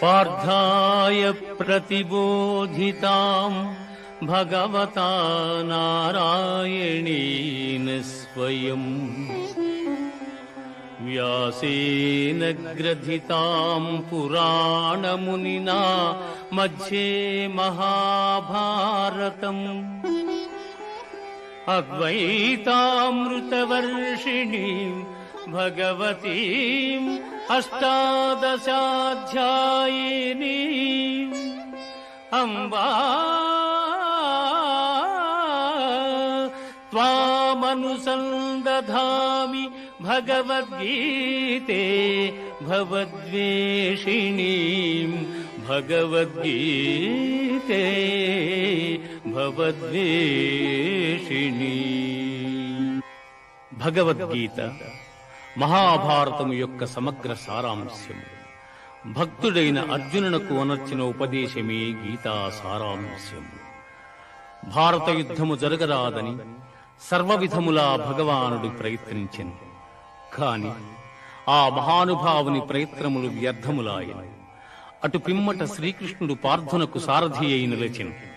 పార్థాయ ప్రతిబోధితాం భగవతా నారాయణేన స్వయం వ్యాసేన గ్రథితాం పురాణమునినా మధ్యే మహాభారతం అద్వైతామృతవర్షిణీం భగవతీం అష్టాదశాధ్యాయినీం అంబా త్వామనుసందధామి భగవద్గీతే భవద్వేషిణీం భగవద్గీతే భవద్వేషిణీం. భగవద్గీత మహాభారతము యొక్క సమగ్ర సారాంశము. భక్తుడైన అర్జునునకు అనర్చిన ఉపదేశమే గీతా సారాంశము. భారత యుద్ధము జరగరాదని సర్వవిధములా భగవానుడు ప్రయత్నించెను. కాని ఆ మహానుభావుని ప్రయత్నములు వ్యర్థములాయను. అటు పిమ్మట శ్రీకృష్ణుడు పార్థునకు సారథి అయి నిలిచెను.